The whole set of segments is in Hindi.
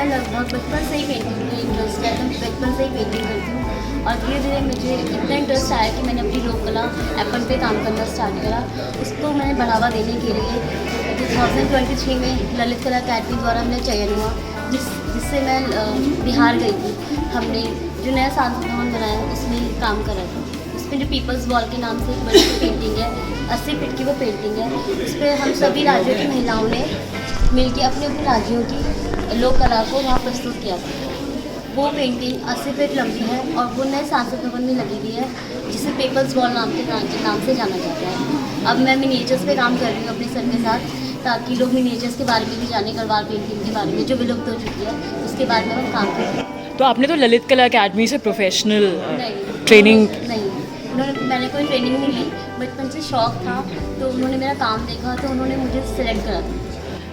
मैं लगभग बचपन से ही पेंटिंग में इंटरेस्ट है, तो बचपन से ही पेंटिंग करती हूँ और धीरे धीरे मुझे इतना इंटरेस्ट आया कि मैंने अपनी लोक कला एपन पे काम करना स्टार्ट करा। उसको मैंने बढ़ावा देने के लिए 2023 में ललित कला अकेडमी द्वारा मेरा चयन हुआ, जिससे मैं बिहार गई थी। हमने जो नया सांसद भवन बनाया उसमें काम करा था। उसमें जो पीपल्स वॉल के नाम से एक बड़ी सी पेंटिंग है, 80 फीट की वो पेंटिंग है। उस पर हम सभी राज्यों की महिलाओं ने मिलकर अपने अपने राज्यों की लोक कला को वहाँ प्रस्तुत किया था। वो पेंटिंग 80 फीट लंबी है और वो नए सांसद भवन में लगी हुई है, जिसे पीपल्स वॉल नाम से जाना जाता है। अब मैं मिनिएचर्स पे काम कर रही हूँ अपने सर के साथ, ताकि लोग मिनिएचर्स के बारे में भी जाने, गढ़वाल पेंटिंग के बारे में जो विलुप्त हो चुकी है उसके बारे में हम काम कर रहे हैं। तो आपने तो ललित कला अकेडमी से प्रोफेशनल ट्रेनिंग? नहीं, मैंने कोई ट्रेनिंग नहीं ली। बचपन से शौक था, तो उन्होंने मेरा काम देखा तो उन्होंने मुझे सिलेक्ट करा था।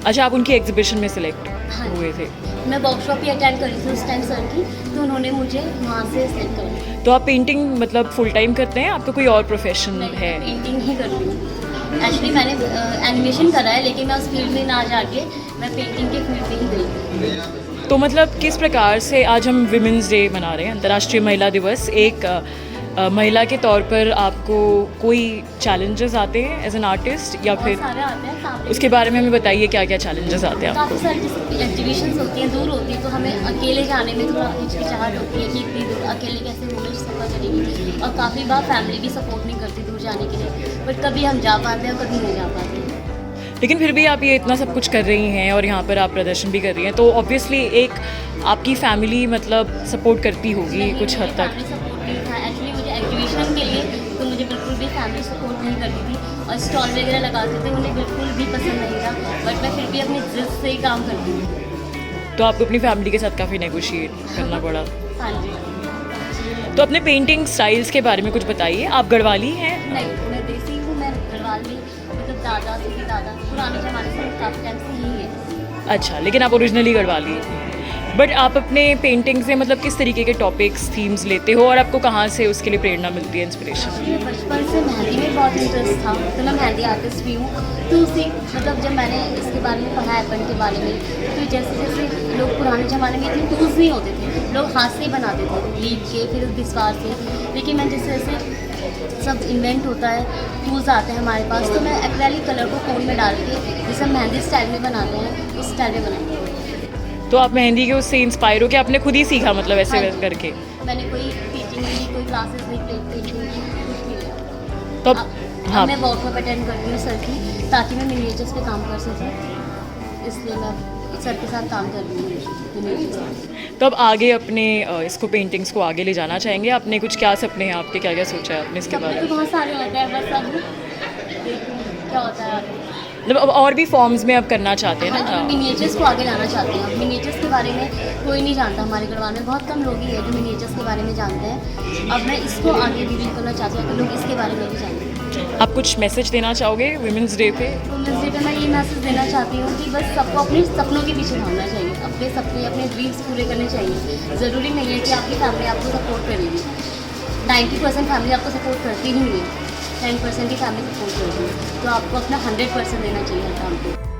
अच्छा, आप उनकी एग्जीबिशन में सिलेक्ट हुए थे? मैं वर्कशॉप ही अटेंड करी थी उस टाइम सर की, तो उन्होंने मुझे वहाँ से सिलेक्ट करा। तो आप पेंटिंग मतलब फुल टाइम करते हैं, आपका कोई और प्रोफेशन है? पेंटिंग ही करती हूँ। एक्चुअली मैंने एनिमेशन करा है, लेकिन मैं उस फील्ड में ना जाके मैं पेंटिंग के फील्ड में ही गई। तो मतलब किस प्रकार से आज हम विमेंस डे मना रहे हैं, अंतर्राष्ट्रीय महिला दिवस, एक महिला के तौर पर आपको कोई चैलेंजेस आते हैं एज एन आर्टिस्ट, या फिर सारे आते हैं? उसके बारे में हमें बताइए, क्या क्या चैलेंजेस आते हैं काफ़ी आपको? सारी जैसे एग्जीबिशंस होती हैं, दूर होती है, तो हमें अकेले जाने में थोड़ा हिचकिचाहट होती है कि इतनी दूर अकेले कैसे वुमेन सफ़र करेंगी। और काफ़ी बार फैमिली भी सपोर्ट नहीं करती दूर जाने के लिए, बट कभी हम जा पाते हैं और कभी नहीं जा पाते। लेकिन फिर भी आप ये इतना सब कुछ कर रही हैं और यहाँ पर आप प्रदर्शन भी कर रही हैं, तो ऑब्वियसली एक आपकी फैमिली मतलब सपोर्ट करती होगी कुछ हद तक। फैमिली सपोर्ट नहीं था एक्चुअली मुझे एग्जीबिशन के लिए, तो मुझे बिल्कुल भी फैमिली सपोर्ट नहीं करती थी और स्टॉल वगैरह लगाते थे, उन्हें बिल्कुल भी पसंद नहीं था, बट मैं फिर भी अपनी जिद से ही काम करती हूँ। तो आपको अपनी फैमिली के साथ काफ़ी नेगोशिएट करना पड़ा? हाँ जी। तो अपने पेंटिंग स्टाइल्स के बारे में कुछ बताइए। आप गढ़वाली हैं? नहीं, मैं देसी हूँ, मैं गढ़वाली, मतलब दादा से भी दादा पुराने ज़माने से काफ़ी टाइम से ही है। अच्छा, लेकिन आप ओरिजिनली गढ़वाली। बट आप अपने पेंटिंग से मतलब किस तरीके के टॉपिक्स, थीम्स लेते हो और आपको कहाँ से उसके लिए प्रेरणा मिलती है, इंस्पिरेशन? मुझे बचपन से मेहंदी में बहुत इंटरेस्ट था, तो मैं मेहंदी आर्टिस्ट भी हूँ। तो उसी मतलब जब मैंने इसके बारे में पढ़ा एपन के बारे में, तो जैसे जैसे लोग पुराने ज़माने में इतने टूल्स नहीं होते थे, लोग हाथ से ही बनाते थे, लीड के, फिर बिस्वार से। लेकिन मैं जैसे जैसे सब इन्वेंट होता है, टूल्स आते हैं हमारे पास, तो मैं एक्रेलिक कलर को कोन में डाल के जैसे हम मेहंदी स्टाइल में बनाते हैं उस स्टाइल में बनाते हैं। तो आप मेहंदी के उससे इंस्पायर हो कि आपने खुद ही सीखा, मतलब ऐसे हाँ जी। करके? मैंने कोई टीचिंग नहीं ली, कोई क्लासेस नहीं, पेंटिंग कुछ भी लिया। तो अब मैं वर्कशॉप अटेंड कर रही हूँ सर की, ताकि मैं मिनिएचर्स पे काम कर सकूँ, इसलिए मैं सर के साथ काम कर रही हूँ मिनिएचर्स। तो अब आगे अपने इसको पेंटिंग्स को आगे ले जाना चाहेंगे? आपने कुछ क्या सपने हैं आपके, क्या क्या सोचा है आपने इसके बारे सपने में? तो बहुत सारे होते हैं, बस अब देखो क्या होता है आगे। मतलब अब और भी फॉर्म्स में अब करना चाहते हैं हाँ ना? जी, मिनिएचर्स को आगे लाना चाहते हैं। मिनिएचर्स के बारे में कोई नहीं जानता हमारे गढ़वाल में, बहुत कम लोग ही हैं जो मिनिएचर्स के बारे में जानते हैं। अब मैं इसको आगे रिवील करना चाहती हूँ कि लोग इसके बारे में भी जानें। आप कुछ मैसेज देना चाहोगे वुमेंस डे पे? वुमेंस डे पे मैं ये मैसेज देना चाहती हूँ कि बस सबको अपने सपनों के पीछे भागना चाहिए, अपने सपने, अपने ड्रीम्स पूरे करने चाहिए। ज़रूरी नहीं है कि आपकी फैमिली आपको सपोर्ट करेगी। 90% फैमिली आपको सपोर्ट करती ही नहीं है, 10% ही फैमिली सपोर्ट करती है, तो आपको अपना 100% देना चाहिए हर काम को।